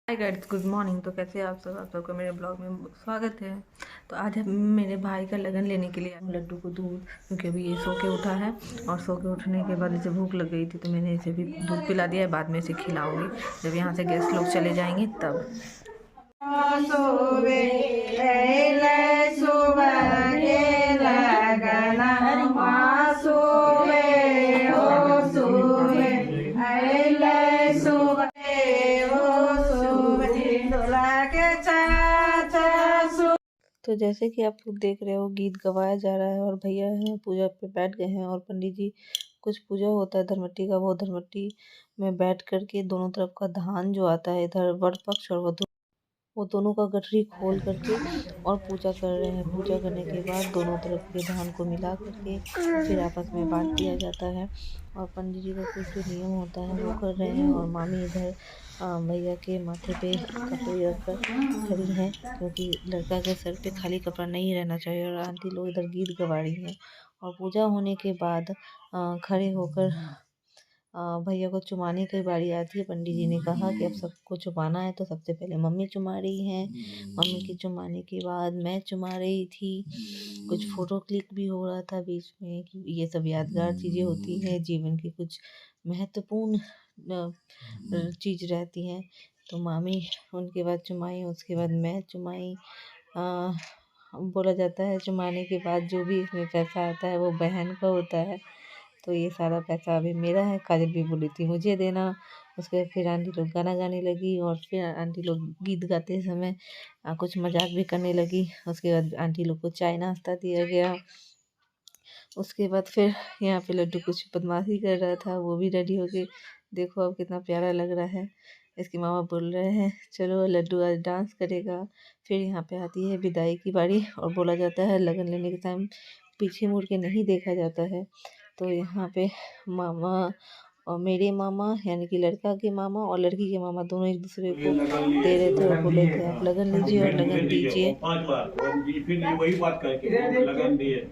Hi guys, good morning. तो कैसे आप सबको मेरे ब्लॉग में स्वागत है। तो आज हम मेरे भाई का लगन लेने के लिए लड्डू को दूध, क्योंकि अभी ये सो के उठा है और सो के उठने के बाद इसे भूख लग गई थी, तो मैंने इसे भी दूध पिला दिया है। बाद में इसे खिलाऊंगी जब यहाँ से गेस्ट लोग चले जाएंगे तब। तो जैसे कि आप लोग देख रहे हो, गीत गवाया जा रहा है और भैया हैं पूजा पे बैठ गए हैं और पंडित जी कुछ पूजा होता है धर्मट्टी का, वो धर्मट्टी में बैठ करके दोनों तरफ का धान जो आता है, इधर वर पक्ष और वधु, वो दोनों का गठरी खोल करके और पूजा कर रहे हैं। पूजा करने के बाद दोनों तरफ के धान को मिला करके फिर आपस में बांट दिया जाता है और पंडित जी का कुछ जो नियम होता है वो कर रहे हैं। और मामी इधर भैया के माथे पे कपड़े रखकर खड़ी हैं, क्योंकि लड़का के सर पे खाली कपड़ा नहीं रहना चाहिए। और आंटी लोग इधर गीत गवा रही हैं और पूजा होने के बाद खड़े होकर भैया को चुमाने की बारी आती है। पंडित जी ने कहा कि अब सबको चुमाना है, तो सबसे पहले मम्मी चुमा रही हैं। मम्मी के चुमाने के बाद मैं चुमा रही थी। कुछ फ़ोटो क्लिक भी हो रहा था बीच में, कि ये सब यादगार चीज़ें होती हैं, जीवन की कुछ महत्वपूर्ण चीज़ रहती हैं। तो मामी उनके बाद चुमाई, उसके बाद मैं चुमाई। बोला जाता है चुमाने के बाद जो भी इसमें पैसा आता है वो बहन का होता है। तो ये सारा पैसा अभी मेरा है। काजल भी बोली थी मुझे देना। उसके बाद फिर आंटी लोग गाना गाने लगी और फिर आंटी लोग गीत गाते समय कुछ मजाक भी करने लगी। उसके बाद आंटी लोग को चाय नाश्ता दिया गया। उसके बाद फिर यहाँ पे लड्डू कुछ बदमाशी कर रहा था, वो भी रेडी हो गए। देखो अब कितना प्यारा लग रहा है। इसके मामा बोल रहे हैं चलो लड्डू आज डांस करेगा। फिर यहाँ पे आती है विदाई की बारी और बोला जाता है लगन लेने के टाइम पीछे मुड़ के नहीं देखा जाता है। तो यहाँ पे मामा और मेरे मामा यानी कि लड़का के मामा और लड़की के मामा दोनों एक दूसरे को दे रहे थे और बोले थे आप लगन लीजिए और लगन दीजिए। 5 बार फिर वही बात करके लगन दिए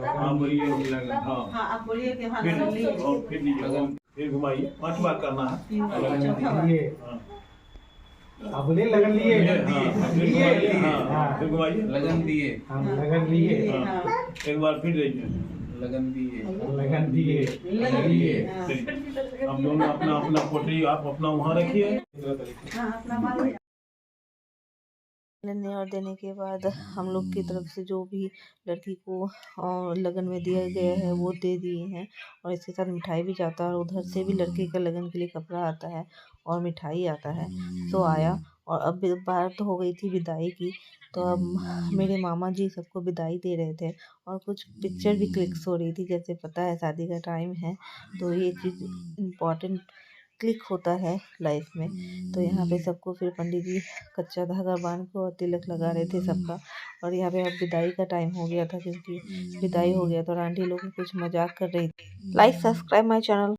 हाँ बोलिए लगन हाँ आप बोलिए कि हाँ फिर घुमाइए 5 बार करना है लगन दिए आप बोलिए लगन लिए फिर घुमाइए लगन दिए लगन लिए एक बार फिर लीजिए लगन दिए हम दोनों अपना अपना पोटली आप अपना वहाँ रखिए। लेने और देने के बाद हम लोग की तरफ से जो भी लड़की को लगन में दिया गया है वो दे दिए हैं और इसके साथ मिठाई भी जाता है। और उधर से भी लड़के का लगन के लिए कपड़ा आता है और मिठाई आता है। तो आया और अब बात तो हो गई थी विदाई की, तो अब मेरे मामा जी सबको विदाई दे रहे थे और कुछ पिक्चर भी क्लिक्स हो रही थी। जैसे पता है शादी का टाइम है तो ये चीज़ इम्पॉर्टेंट क्लिक होता है लाइफ में। तो यहाँ पे सबको फिर पंडित जी कच्चा धागा बांध को और तिलक लगा रहे थे सबका। और यहाँ पे अब विदाई का टाइम हो गया था, क्योंकि विदाई हो गया तो आंटी लोग कुछ मजाक कर रही थी। Like subscribe my channel.